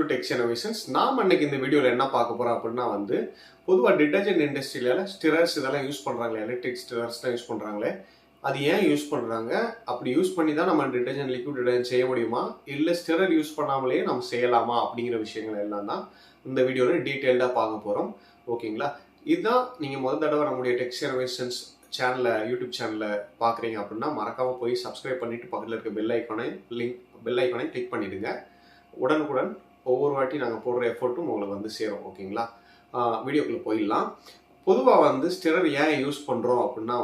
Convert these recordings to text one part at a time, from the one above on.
to TECHXIA INNOVATIONS. நாம் அன்னைக்கு இந்த வீடியோல என்ன பார்க்க போறோம் அப்படின்னா பொதுவா டிடர்ஜென்ட் இண்டஸ்ட்ரியில ஸ்டிரர்ஸ் இதெல்லாம் யூஸ் பண்றாங்களே, எலக்ட்ரிக் ஸ்டிரர்ஸ் தான் யூஸ் பண்றாங்களே. அது ஏன் யூஸ் பண்றாங்க? அப்படி யூஸ் பண்ணி தான் நம்ம டிடர்ஜென்ட் லிக்விட் டிடர்ஜென்ட் செய்ய முடியுமா, இல்ல ஸ்டிரர் யூஸ் பண்ணாமலே நம்ம செய்யலாமா அப்படிங்கிற விஷயங்கள் எல்லாம் தான் இந்த வீடியோல டீடைல்டா பார்க்க போறோம். ஓகேங்களா? இதுதான் நீங்க முதல் தடவை நம்முடைய TECHXIA INNOVATIONS சேனல்ல, யூடியூப் சேனல்ல பாக்குறீங்க அப்படின்னா மறக்காம போய் சப்ஸ்கிரைப் பண்ணிட்டு பக்கத்துல இருக்க பெல் ஐக்கானை கிளிக் பண்ணிடுங்க. உடனுக்குடன் ஒவ்வொரு வாட்டி நாங்கள் போடுற எஃபர்ட்டும் உங்களுக்கு சேரும். ஓகேங்களா? வீடியோக்குள்ள போயிடலாம். பொதுவாக ஸ்டிரர் ஏன் யூஸ் பண்ணுறோம் அப்படின்னா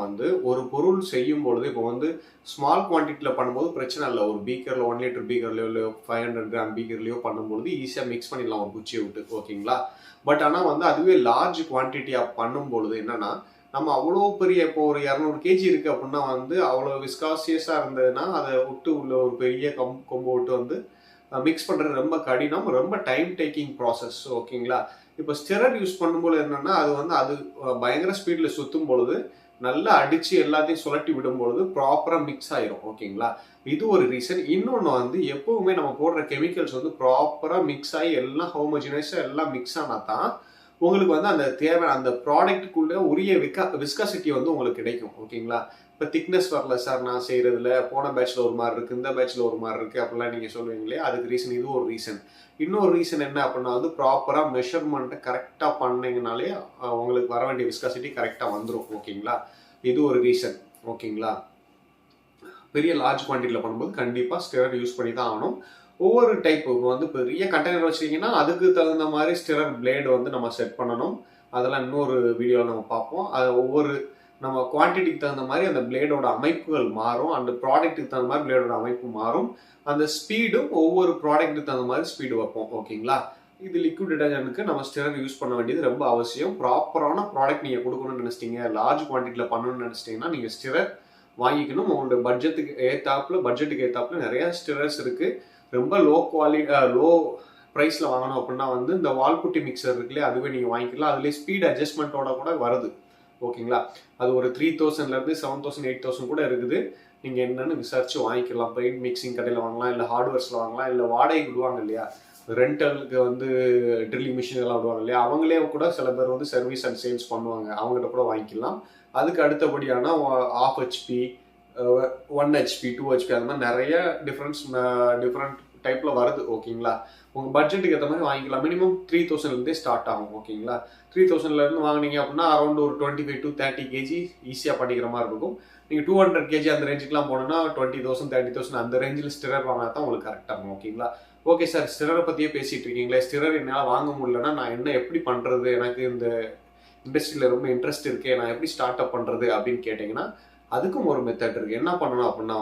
ஒரு பொருள் செய்யும் பொழுது இப்போ ஸ்மால் குவான்டிட்டியில் பண்ணும்போது பிரச்சனை இல்லை. ஒரு பீக்கரில் 1 லிட்டர் பீக்கர்லையோ இல்லை 500 கிராம் பீக்கர்லையோ பண்ணும்பொழுது ஈஸியாக மிக்ஸ் பண்ணிடலாம் ஒரு குச்சியை விட்டு. ஓகேங்களா? பட் ஆனால் அதுவே லார்ஜ் குவான்டிட்டியாக பண்ணும்பொழுது என்னன்னா, நம்ம அவ்வளோ பெரிய இப்போ ஒரு 200 கேஜி இருக்குது அப்படின்னா அவ்வளோ விஸ்காசியஸாக இருந்ததுன்னா அதை விட்டு உள்ள ஒரு பெரிய கொம்பை விட்டு மிக்ஸ் பண்ணுறது ரொம்ப கடினம், ரொம்ப டைம் டேக்கிங் ப்ராசஸ். ஓகேங்களா? இப்போ ஸ்டிரர் யூஸ் பண்ணும்போது என்னன்னா அது பயங்கர ஸ்பீடில் சுற்றும் பொழுது நல்லா அடித்து எல்லாத்தையும் சுழட்டி விடும் பொழுது ப்ராப்பராக மிக்ஸ் ஆயிரும். ஓகேங்களா? இது ஒரு ரீசன். இன்னொன்று எப்பவுமே நம்ம போடுற கெமிக்கல்ஸ் ப்ராப்பராக மிக்ஸ் ஆகி எல்லாம் ஹோமோஜினைஸாக எல்லாம் மிக்ஸ் ஆனால் தான் உங்களுக்கு அந்த தேவை அந்த ப்ராடக்ட்டுக்குள்ளே உரிய விஸ்காசிட்டி உங்களுக்கு கிடைக்கும். ஓகேங்களா? இப்போ திக்னஸ் வரல சார் நான் செய்கிறதுல, போன பேட்சில் ஒரு மாதிரி இருக்குது, இந்த பேட்சில் ஒரு மாதிரி இருக்குது அப்படிலாம் நீங்கள் சொல்லுவீங்களே, அதுக்கு ரீசன் இது ஒரு ரீசன். இன்னொரு ரீசன் என்ன அப்படின்னா ப்ராப்பராக மெஷர்மெண்ட்டை கரெக்டாக பண்ணிங்கனாலே உங்களுக்கு வர வேண்டிய விஸ்காசிட்டி கரெக்டாக வந்துடும். ஓகேங்களா? இது ஒரு ரீசன். ஓகேங்களா? பெரிய லார்ஜ் குவான்டிட்டியில் பண்ணும்போது கண்டிப்பாக ஸ்டிரர் யூஸ் பண்ணி தான் ஆகணும். ஒவ்வொரு டைப் இப்போ பெரிய கண்டெய்னர் வச்சிங்கன்னா அதுக்கு தகுந்த மாதிரி ஸ்டிரர் பிளேடு நம்ம செட் பண்ணணும். அதெல்லாம் இன்னொரு வீடியோவில் நம்ம பார்ப்போம். அது ஒவ்வொரு நம்ம குவான்டிட்டிக்கு தகுந்த மாதிரி அந்த பிளேடோட அமைப்புகள் மாறும், அந்த ப்ராடக்ட்டுக்கு தகுந்த மாதிரி பிளேடோட அமைப்பு மாறும், அந்த ஸ்பீடும் ஒவ்வொரு ப்ராடக்ட்டுக்கு தகுந்த மாதிரி ஸ்பீடு வைப்போம். ஓகேங்களா? இது லிக்விட் டிடர்ஜென்ட்க்கு நம்ம ஸ்டிரர் யூஸ் பண்ண வேண்டியது ரொம்ப அவசியம். ப்ராப்பரான ப்ராடக்ட் நீங்கள் கொடுக்கணும்னு நினைச்சிட்டீங்க, லார்ஜ் குவான்டிட்டியில் பண்ணணும்னு நினைச்சிட்டிங்கன்னா நீங்கள் ஸ்டிரர் வாங்கிக்கணும். உங்களோட பட்ஜெட்டுக்கு ஏற்றாப்புல நிறைய ஸ்டிரர்ஸ் இருக்குது. ரொம்ப லோ ப்ரைஸில் வாங்கணும் அப்படின்னா இந்த வால்புட்டி மிக்சர் இருக்குல்லையே, அதுவே நீங்கள் வாங்கிக்கலாம். அதுலேயே ஸ்பீட் அட்ஜஸ்ட்மெண்ட்டோட கூட வருது. ஓகேங்களா? அது ஒரு 3000லேருந்து 7000 8000 கூட இருக்குது. நீங்கள் என்னென்னு விசாரிச்சு வாங்கிக்கலாம். பெயிண்ட் மிக்சிங் கடையில் வாங்கலாம், இல்லை ஹார்ட்வேர்ஸில் வாங்கலாம், இல்லை வாடகைக்கு விடுவாங்க இல்லையா, ரெண்டலுக்கு ட்ரில்லிங் மிஷின் எல்லாம் விடுவாங்க இல்லையா, அவங்களே கூட சில பேர் சர்வீஸ் அண்ட் சேல்ஸ் பண்ணுவாங்க, அவங்ககிட்ட கூட வாங்கிக்கலாம். அதுக்கு அடுத்தபடியான 1/2 HP, 1 HP, 2 HP அந்த மாதிரி நிறைய டிஃப்ரெண்ட் டைப்பில் வருது. ஓகேங்களா? உங்கள் பட்ஜெட்டுக்கு ஏற்ற மாதிரி வாங்கிக்கலாம். மினிமம் 3000லேருந்தே ஸ்டார்ட் ஆகும். ஓகேங்களா? 3000லேருந்து வாங்கினீங்க அப்படின்னா அரௌண்ட் ஒரு 25 to 30 கேஜி ஈஸியாக பண்ணிக்கிற மாதிரி இருக்கும். நீங்கள் 200 கேஜி அந்த ரேஞ்சுக்குலாம் போனோன்னா 20,000 30,000 அந்த ரேஞ்சில் ஸ்டிரர் வாங்கினா தான் உங்களுக்கு கரெக்டாக இருக்கும். ஓகேங்களா? ஓகே சார், ஸ்டிரரை பற்றியே பேசிகிட்டு இருக்கீங்களே, ஸ்டிரர் என்னால் வாங்க முடியலன்னா நான் எப்படி பண்ணுறது, எனக்கு இந்த இண்டஸ்ட்ரியில் ரொம்ப இன்ட்ரெஸ்ட் இருக்கே, நான் எப்படி ஸ்டார்ட் அப் பண்ணுறது அப்படின்னு கேட்டிங்கன்னா அதுக்கும் ஒரு மெத்தட் இருக்குது. என்ன பண்ணணும் அப்படின்னா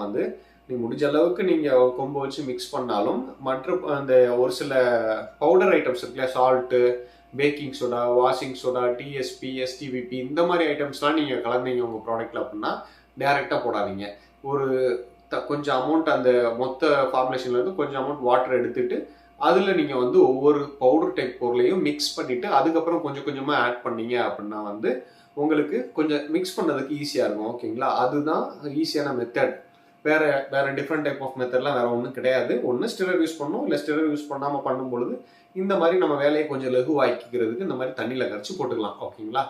நீங்கள் முடிஞ்ச அளவுக்கு நீங்கள் கொம்பு வச்சு மிக்ஸ் பண்ணாலும் மற்ற அந்த ஒரு சில பவுடர் ஐட்டம்ஸ் இருக்குல்ல, salt, baking soda, washing soda, TSP, STVP இந்த மாதிரி ஐட்டம்ஸ்லாம் நீங்கள் கலந்தீங்க உங்கள் ப்ராடக்ட்டில் அப்படின்னா டைரெக்டாக போடாதீங்க. ஒரு கொஞ்சம் அமௌண்ட் அந்த மொத்த ஃபார்முலேஷன்லேருந்து கொஞ்சம் அமௌண்ட் வாட்டர் எடுத்துட்டு அதில் நீங்கள் ஒவ்வொரு பவுடர் டைப் பொருளையும் மிக்ஸ் பண்ணிவிட்டு அதுக்கப்புறம் கொஞ்சம் கொஞ்சமாக ஆட் பண்ணீங்க அப்படின்னா உங்களுக்கு கொஞ்சம் மிக்ஸ் பண்ணதுக்கு ஈஸியாக இருக்கும். ஓகேங்களா? அதுதான் ஈஸியான மெத்தட். வேற டிஃப்ரெண்ட் டைப் ஆஃப் மெத்தட்லாம் வேற ஒன்றும் கிடையாது. ஒன்று ஸ்டிரர் யூஸ் பண்ணணும், இல்லை ஸ்டிரர் யூஸ் பண்ணாமல் பண்ணும்பொழுது இந்த மாதிரி நம்ம வேலையை கொஞ்சம் லகுவாக்கிக்கிறதுக்கு இந்த மாதிரி தண்ணியில் கரைச்சி போட்டுக்கலாம். ஓகேங்களா?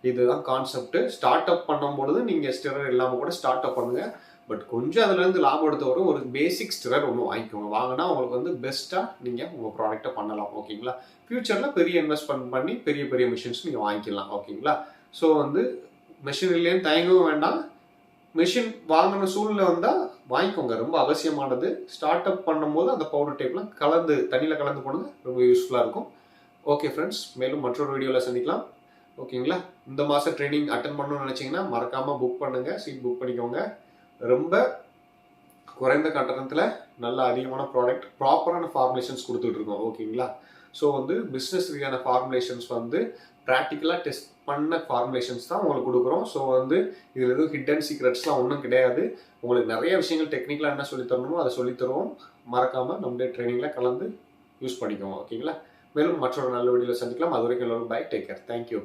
இதுதான் கான்செப்ட். ஸ்டார்ட் அப் பண்ணும்பொழுது நீங்கள் ஸ்டிரர் இல்லாமல் கூட ஸ்டார்ட் அப் பண்ணுங்க. பட் கொஞ்சம் அதுலேருந்து லாபம் எடுத்த ஒரு பேசிக் ஸ்டிரர் ஒன்று வாங்கிக்கோங்க. வாங்கினா உங்களுக்கு பெஸ்ட்டாக நீங்கள் உங்கள் ப்ராடக்டை பண்ணலாம். ஓகேங்களா? ஃபியூச்சரில் பெரிய இன்வெஸ்ட்மெண்ட் பண்ணி பெரிய பெரிய மிஷின்ஸ் நீங்கள் வாங்கிக்கலாம். ஓகேங்களா? ஸோ மெஷின் இல்லைன்னு தயங்கவும் வேண்டாம். மெஷின் வாங்கின சூழ்நிலை வந்தால் வாங்கிக்கோங்க, ரொம்ப அவசியமானது. ஸ்டார்ட் அப் பண்ணும்போது அந்த பவுடர் டைப்லாம் தண்ணியில் கலந்து போனது ரொம்ப யூஸ்ஃபுல்லாக இருக்கும். ஓகே ஃப்ரெண்ட்ஸ், மேலும் மற்றொரு வீடியோவில் சந்திக்கலாம். ஓகேங்களா? இந்த மாதம் ட்ரைனிங் அட்டன் பண்ணணும்னு நினச்சிங்கன்னா மறக்காமல் புக் பண்ணுங்கள், சீட் புக் பண்ணிக்கோங்க. ரொம்ப குறைந்த கட்டணத்தில் நல்ல அதிகமான ப்ராடக்ட், ப்ராப்பரான ஃபார்முலேஷன்ஸ் கொடுத்துட்ருக்கோம். ஓகேங்களா? ஸோ பிஸ்னஸ் ரீதியான ஃபார்முலேஷன்ஸ் ப்ராக்டிக்கலாக டெஸ்ட் பண்ண ஃபார்முலேஷன்ஸ் தான் உங்களுக்கு கொடுக்குறோம். ஸோ இதில் எதுவும் ஹிடன் சீக்ரெட்ஸ்லாம் ஒன்றும் கிடையாது. உங்களுக்கு நிறைய விஷயங்கள் டெக்னிக்கலாக என்ன சொல்லித்தரணுமோ அதை சொல்லித்தருவோம். மறக்காமல் நம்முடைய ட்ரைனிங்கில் கலந்து யூஸ் பண்ணிக்கோங்க. ஓகேங்களா? மேலும் மற்றொரு நல்ல வீடியோவில் சந்திக்கலாம். அது வரைக்கும் எல்லோரும் பை, டேக் கேர், தேங்க்யூ.